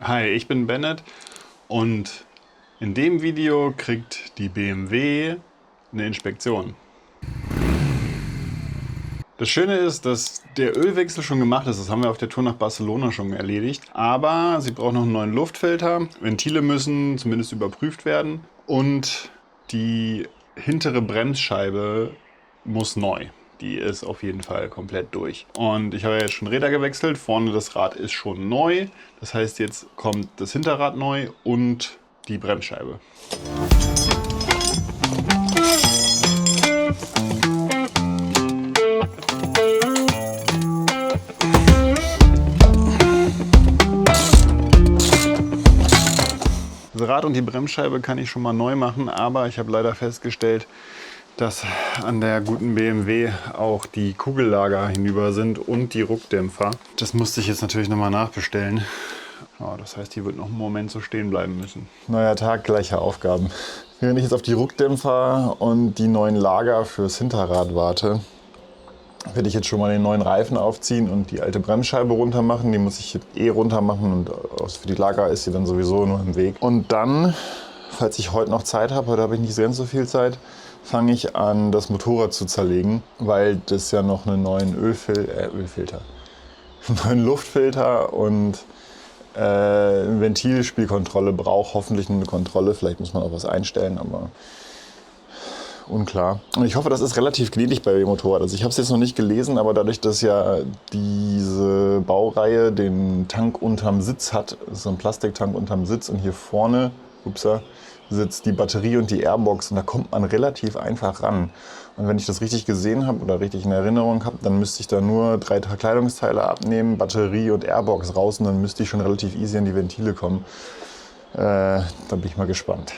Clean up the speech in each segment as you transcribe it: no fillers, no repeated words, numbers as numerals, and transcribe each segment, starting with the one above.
Hi, ich bin Bennett und in dem Video kriegt die BMW eine Inspektion. Das Schöne ist, dass der Ölwechsel schon gemacht ist. Das haben wir auf der Tour nach Barcelona schon erledigt. Aber sie braucht noch einen neuen Luftfilter. Ventile müssen zumindest überprüft werden. Und die hintere Bremsscheibe muss neu. Die ist auf jeden Fall komplett durch. Und ich habe ja jetzt schon Räder gewechselt. Vorne das Rad ist schon neu. Das heißt, jetzt kommt das Hinterrad neu und die Bremsscheibe. Das Rad und die Bremsscheibe kann ich schon mal neu machen, aber ich habe leider festgestellt, dass an der guten BMW auch die Kugellager hinüber sind und die Ruckdämpfer. Das musste ich jetzt natürlich nochmal nachbestellen. Ja, das heißt, die wird noch einen Moment so stehen bleiben müssen. Neuer Tag, gleiche Aufgaben. Während ich jetzt auf die Ruckdämpfer und die neuen Lager fürs Hinterrad warte, werde ich jetzt schon mal den neuen Reifen aufziehen und die alte Bremsscheibe runter machen. Die muss ich runter machen und für die Lager ist sie dann sowieso nur im Weg. Und dann, falls ich heute noch Zeit habe, heute habe ich nicht ganz so viel Zeit, fange ich an, das Motorrad zu zerlegen, weil das ja noch einen neuen Ölfilter, einen neuen Luftfilter und Ventilspielkontrolle braucht. Hoffentlich eine Kontrolle, vielleicht muss man auch was einstellen, aber unklar. Und ich hoffe, das ist relativ gnädig bei dem Motorrad. Also ich habe es jetzt noch nicht gelesen, aber dadurch, dass ja diese Baureihe den Tank unterm Sitz hat, so ein Plastiktank unterm Sitz und hier vorne, sitzt die Batterie und die Airbox und da kommt man relativ einfach ran. Und wenn ich das richtig gesehen habe oder richtig in Erinnerung habe, dann müsste ich da nur 3 Kleidungsteile abnehmen, Batterie und Airbox raus und dann müsste ich schon relativ easy an die Ventile kommen. Da bin ich mal gespannt.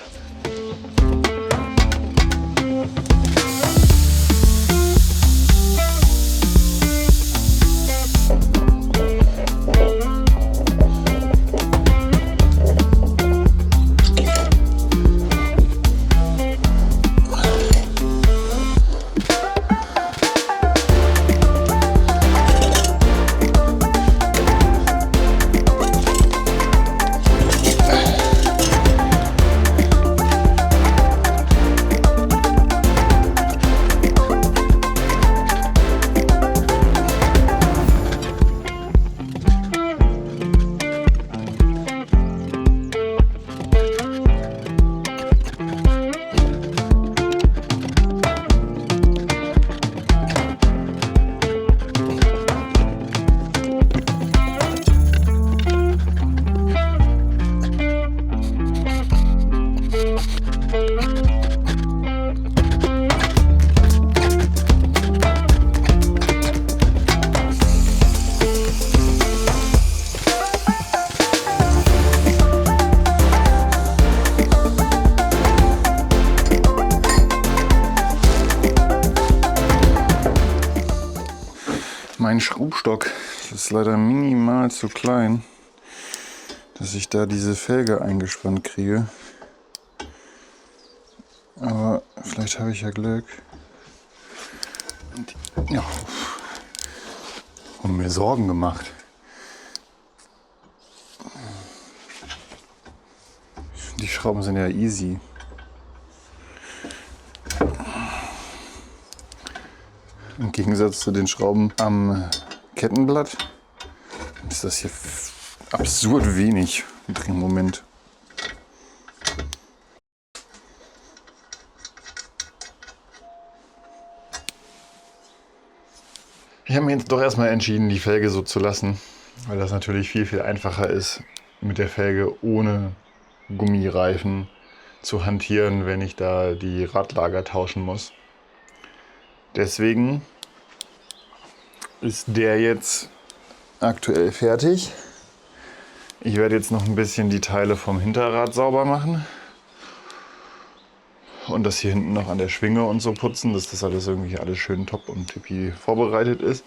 Mein Schraubstock ist leider minimal zu klein, dass ich da diese Felge eingespannt kriege. Aber vielleicht habe ich ja Glück. Ja, und mir Sorgen gemacht. Die Schrauben sind ja easy. Im Gegensatz zu den Schrauben am Kettenblatt ist das hier absurd wenig im Moment. Ich habe mir jetzt doch erstmal entschieden, die Felge so zu lassen, weil das natürlich viel, viel einfacher ist, mit der Felge ohne Gummireifen zu hantieren, wenn ich da die Radlager tauschen muss. Deswegen ist der jetzt aktuell fertig. Ich werde jetzt noch ein bisschen die Teile vom Hinterrad sauber machen und das hier hinten noch an der Schwinge und so putzen, dass das alles irgendwie alles schön top und tippi vorbereitet ist.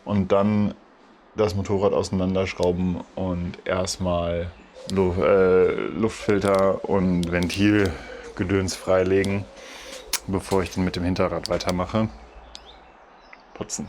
Und dann das Motorrad auseinanderschrauben und erstmal Luftfilter und Ventilgedöns freilegen, bevor ich dann mit dem Hinterrad weitermache. Putzen.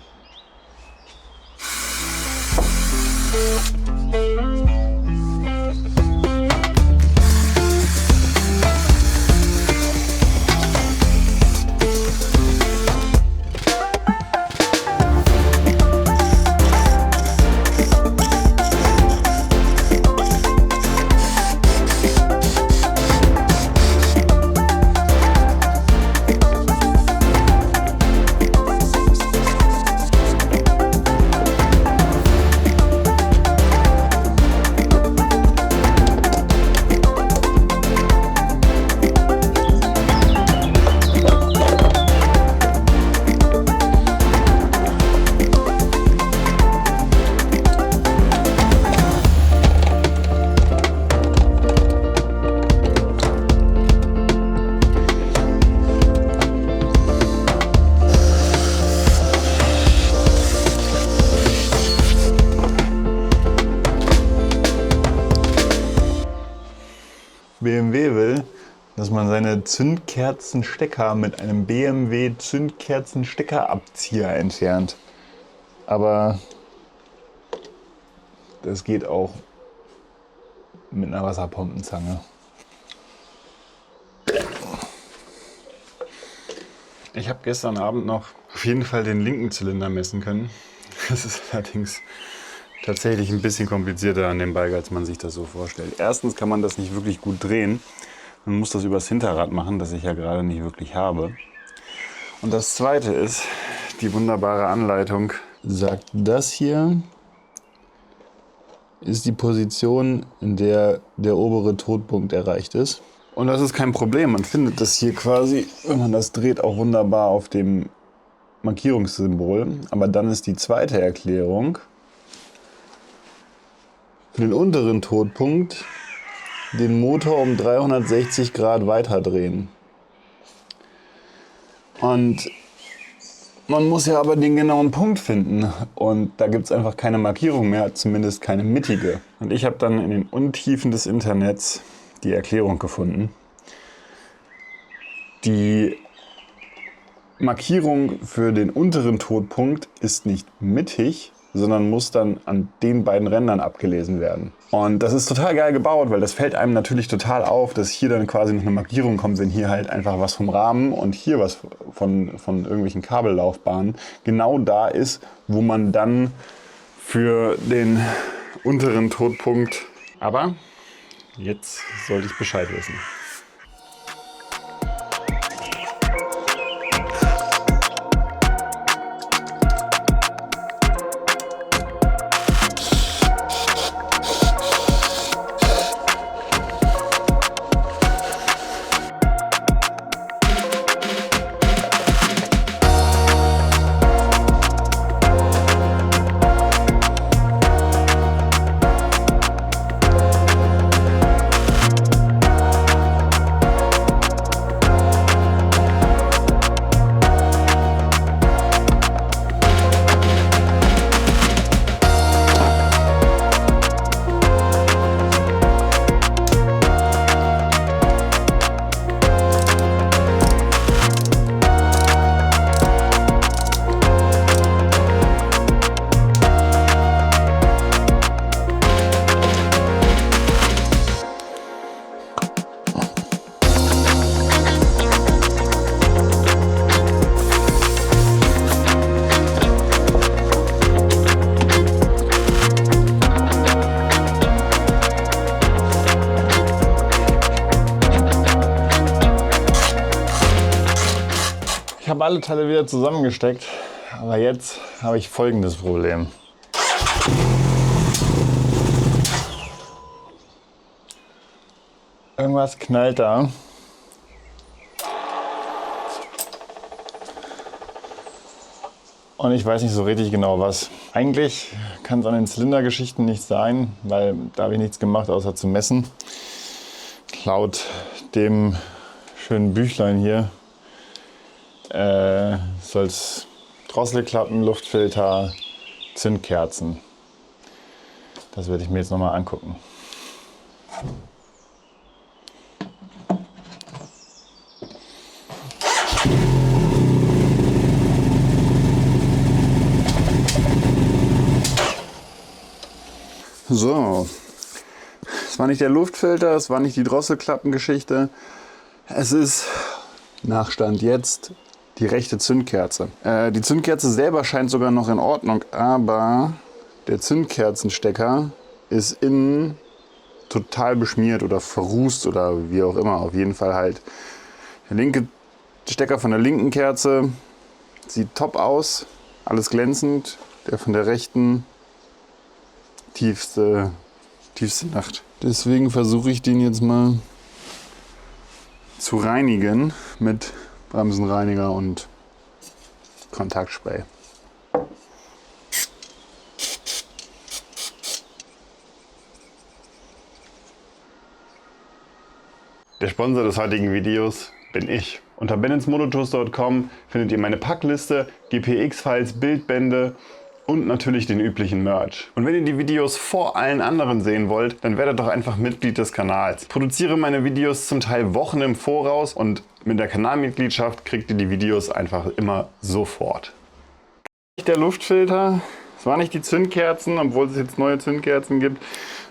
BMW will, dass man seine Zündkerzenstecker mit einem BMW Zündkerzensteckerabzieher entfernt. Aber das geht auch mit einer Wasserpompenzange. Ich habe gestern Abend noch auf jeden Fall den linken Zylinder messen können. Das ist allerdings tatsächlich ein bisschen komplizierter an dem Bike, als man sich das so vorstellt. Erstens kann man das nicht wirklich gut drehen. Man muss das übers Hinterrad machen, das ich ja gerade nicht wirklich habe. Und das zweite ist, die wunderbare Anleitung sagt, das hier ist die Position, in der der obere Todpunkt erreicht ist. Und das ist kein Problem. Man findet das hier quasi, wenn man das dreht, auch wunderbar auf dem Markierungssymbol. Aber dann ist die zweite Erklärung, für den unteren Todpunkt den Motor um 360 Grad weiter drehen. Und man muss ja aber den genauen Punkt finden. Und da gibt es einfach keine Markierung mehr, zumindest keine mittige. Und ich habe dann in den Untiefen des Internets die Erklärung gefunden. Die Markierung für den unteren Todpunkt ist nicht mittig, sondern muss dann an den beiden Rändern abgelesen werden. Und das ist total geil gebaut, weil das fällt einem natürlich total auf, dass hier dann quasi noch eine Markierung kommt, wenn hier halt einfach was vom Rahmen und hier was von irgendwelchen Kabellaufbahnen genau da ist, wo man dann für den unteren Todpunkt... Aber jetzt sollte ich Bescheid wissen. Ich habe alle Teile wieder zusammengesteckt, aber jetzt habe ich folgendes Problem. Irgendwas knallt da. Und ich weiß nicht so richtig genau was. Eigentlich kann es an den Zylindergeschichten nicht sein, weil da habe ich nichts gemacht, außer zu messen. Laut dem schönen Büchlein hier soll es Drosselklappen, Luftfilter, Zündkerzen. Das werde ich mir jetzt nochmal angucken. So, es war nicht der Luftfilter, es war nicht die Drosselklappengeschichte. Es ist Nachstand jetzt die rechte Zündkerze. Die Zündkerze selber scheint sogar noch in Ordnung, aber der Zündkerzenstecker ist innen total beschmiert oder verrußt oder wie auch immer. Auf jeden Fall halt der linke Stecker von der linken Kerze sieht top aus, alles glänzend. Der von der rechten tiefste Nacht. Deswegen versuche ich den jetzt mal zu reinigen mit Bremsenreiniger und Kontaktspray. Der Sponsor des heutigen Videos bin ich. Unter benensmototools.com findet ihr meine Packliste, GPX-Files, Bildbände und natürlich den üblichen Merch. Und wenn ihr die Videos vor allen anderen sehen wollt, dann werdet doch einfach Mitglied des Kanals. Ich produziere meine Videos zum Teil Wochen im Voraus und mit der Kanalmitgliedschaft kriegt ihr die Videos einfach immer sofort. Der Luftfilter, es waren nicht die Zündkerzen, obwohl es jetzt neue Zündkerzen gibt.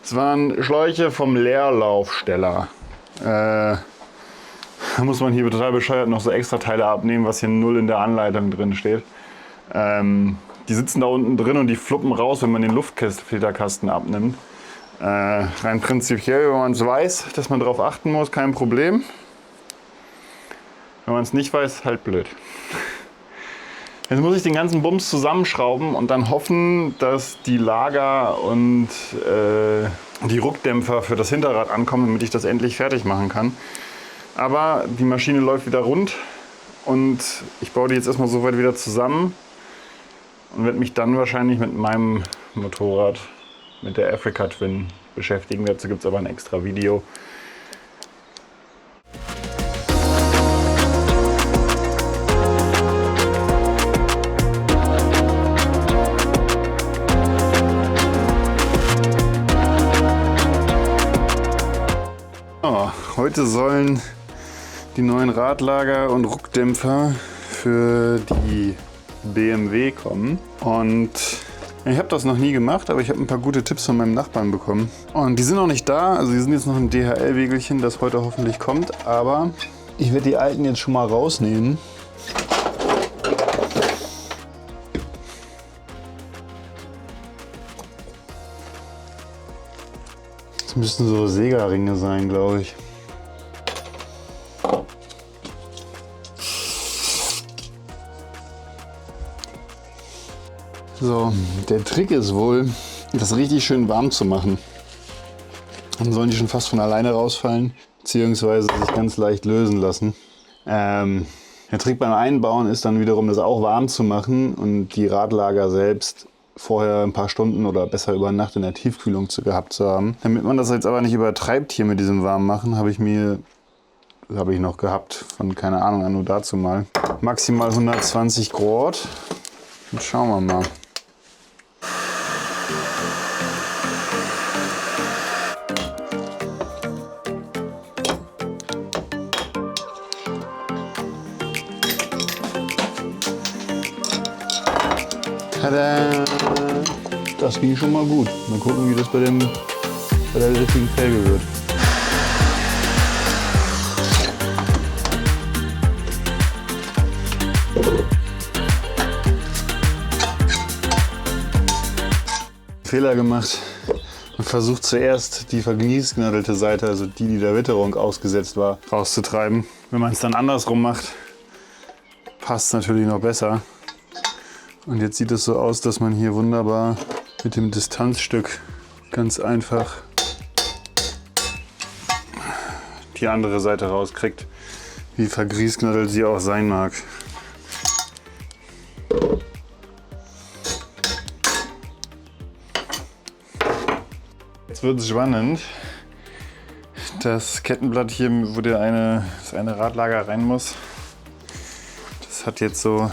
Es waren Schläuche vom Leerlaufsteller. Da muss man hier total bescheuert noch so extra Teile abnehmen, was hier null in der Anleitung drin steht. Die sitzen da unten drin und die fluppen raus, wenn man den Luftfilterkasten abnimmt. Rein prinzipiell, wenn man es weiß, dass man darauf achten muss, kein Problem. Wenn man es nicht weiß, halt blöd. Jetzt muss ich den ganzen Bums zusammenschrauben und dann hoffen, dass die Lager und die Ruckdämpfer für das Hinterrad ankommen, damit ich das endlich fertig machen kann. Aber die Maschine läuft wieder rund und ich baue die jetzt erstmal so weit wieder zusammen. Und werde mich dann wahrscheinlich mit meinem Motorrad, mit der Africa Twin beschäftigen. Dazu gibt es aber ein extra Video. Oh, heute sollen die neuen Radlager und Ruckdämpfer für die BMW kommen und ich habe das noch nie gemacht, aber ich habe ein paar gute Tipps von meinem Nachbarn bekommen und die sind noch nicht da, also die sind jetzt noch im DHL-Wägelchen, das heute hoffentlich kommt, aber ich werde die alten jetzt schon mal rausnehmen. Das müssten so Sega-Ringe sein, glaube ich. So, der Trick ist wohl, das richtig schön warm zu machen. Dann sollen die schon fast von alleine rausfallen, beziehungsweise sich ganz leicht lösen lassen. Der Trick beim Einbauen ist dann wiederum, das auch warm zu machen und die Radlager selbst vorher ein paar Stunden oder besser über Nacht in der Tiefkühlung gehabt zu haben. Damit man das jetzt aber nicht übertreibt hier mit diesem Warmmachen, habe ich noch gehabt, von keine Ahnung, anno dazu mal. Maximal 120 Grad. Und schauen wir mal. Tada! Das ging schon mal gut. Mal gucken, wie das bei der richtigen Felge wird. Fehler gemacht und versucht zuerst die vergniesgnadelte Seite, also die der Witterung ausgesetzt war, rauszutreiben. Wenn man es dann andersrum macht, passt es natürlich noch besser. Und jetzt sieht es so aus, dass man hier wunderbar mit dem Distanzstück ganz einfach die andere Seite rauskriegt, wie vergriesgnaddelt sie auch sein mag. Jetzt wird es spannend. Das Kettenblatt hier, wo das eine Radlager rein muss, das hat jetzt so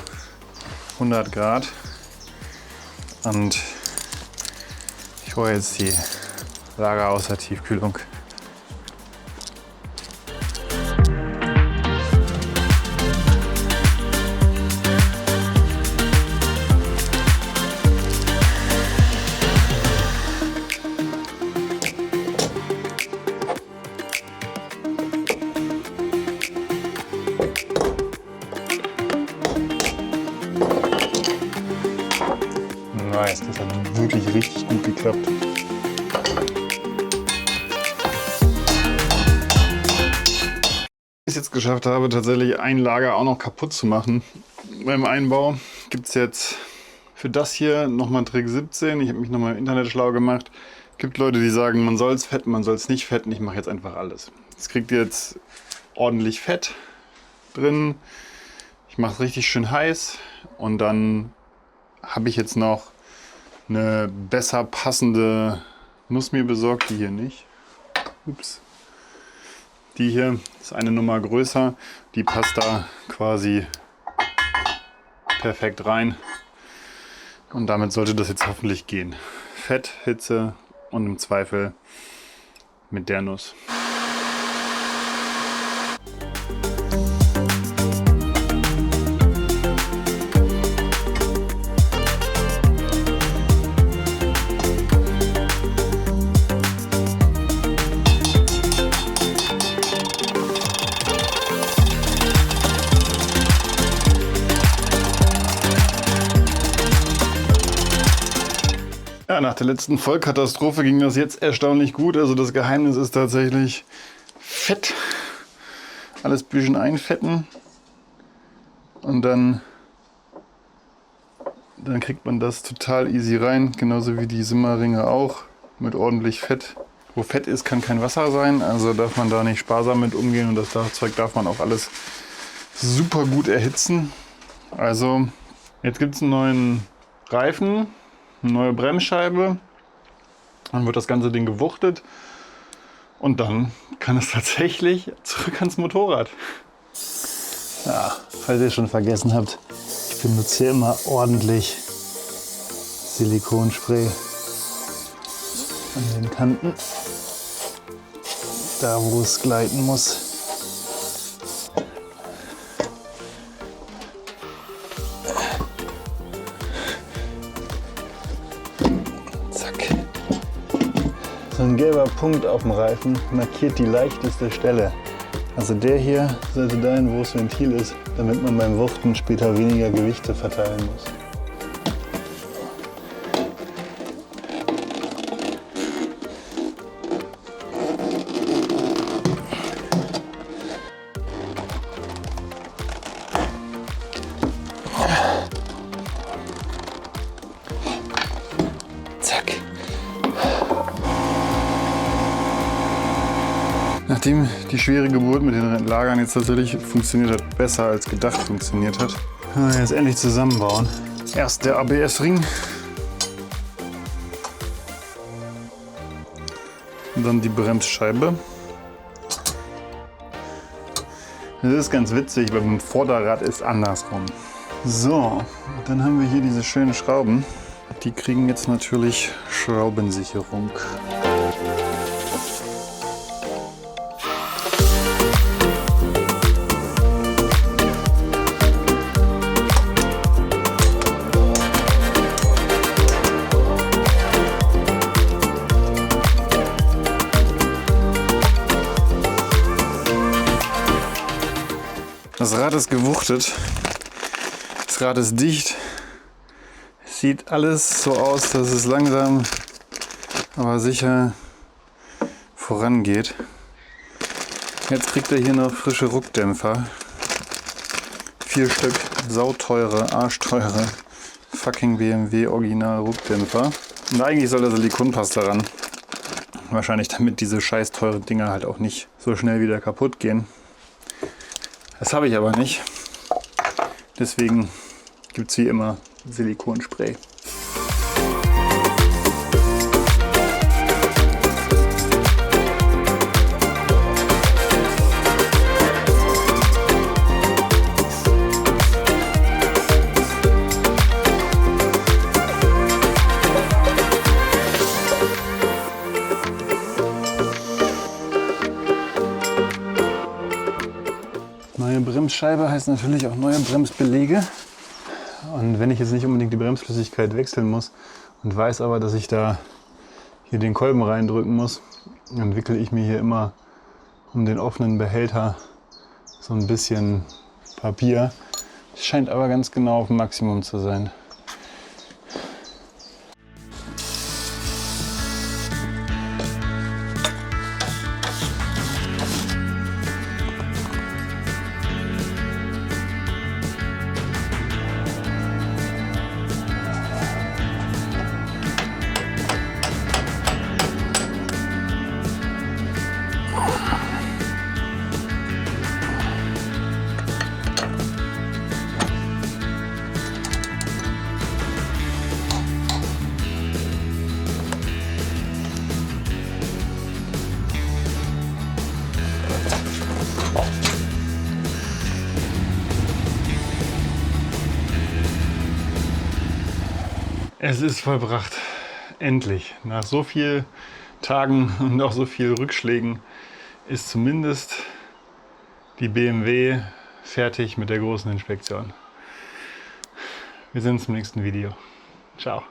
100 Grad und ich hole jetzt die Lager aus der Tiefkühlung. Nice, das hat wirklich richtig gut geklappt. Ich es jetzt geschafft habe, tatsächlich ein Lager auch noch kaputt zu machen. Beim Einbau gibt es jetzt für das hier nochmal Trick 17. Ich habe mich nochmal im Internet schlau gemacht. Es gibt Leute, die sagen, man soll es fetten, man soll es nicht fetten. Ich mache jetzt einfach alles. Es kriegt jetzt ordentlich Fett drin. Ich mache es richtig schön heiß und dann habe ich jetzt noch eine besser passende Nuss mir besorgt, die hier nicht. Ups. Die hier ist eine Nummer größer, die passt da quasi perfekt rein. Und damit sollte das jetzt hoffentlich gehen. Fett, Hitze und im Zweifel mit der Nuss. Ja, nach der letzten Vollkatastrophe ging das jetzt erstaunlich gut. Also das Geheimnis ist tatsächlich Fett. Alles ein bisschen einfetten. Und dann kriegt man das total easy rein. Genauso wie die Simmeringe auch. Mit ordentlich Fett. Wo Fett ist, kann kein Wasser sein. Also darf man da nicht sparsam mit umgehen. Und das Zeug darf man auch alles super gut erhitzen. Also jetzt gibt es einen neuen Reifen. Eine neue Bremsscheibe, dann wird das ganze Ding gewuchtet und dann kann es tatsächlich zurück ans Motorrad. Ja, falls ihr schon vergessen habt, ich benutze hier immer ordentlich Silikonspray an den Kanten, da wo es gleiten muss. So ein gelber Punkt auf dem Reifen markiert die leichteste Stelle. Also der hier sollte dahin, wo das Ventil ist, damit man beim Wuchten später weniger Gewichte verteilen muss. Zack. Nachdem die schwere Geburt mit den Lagern jetzt tatsächlich funktioniert hat, besser als gedacht funktioniert hat, können wir jetzt endlich zusammenbauen. Erst der ABS-Ring, und dann die Bremsscheibe. Das ist ganz witzig, weil beim Vorderrad ist andersrum. So, dann haben wir hier diese schönen Schrauben. Die kriegen jetzt natürlich Schraubensicherung. Das Rad ist gewuchtet, das Rad ist dicht, es sieht alles so aus, dass es langsam, aber sicher vorangeht. Jetzt kriegt er hier noch frische Ruckdämpfer, 4 Stück, sauteure, arschteure, fucking BMW Original Ruckdämpfer. Und eigentlich soll da Silikonpaste ran, wahrscheinlich damit diese scheiß teuren Dinger halt auch nicht so schnell wieder kaputt gehen. Das habe ich aber nicht. Deswegen gibt es wie immer Silikonspray. Neue Bremsscheibe heißt natürlich auch neue Bremsbeläge. Und wenn ich jetzt nicht unbedingt die Bremsflüssigkeit wechseln muss und weiß aber, dass ich da hier den Kolben reindrücken muss, dann wickele ich mir hier immer um den offenen Behälter so ein bisschen Papier. Es scheint aber ganz genau auf dem Maximum zu sein. Es ist vollbracht. Endlich. Nach so vielen Tagen und auch so vielen Rückschlägen ist zumindest die BMW fertig mit der großen Inspektion. Wir sehen uns im nächsten Video. Ciao.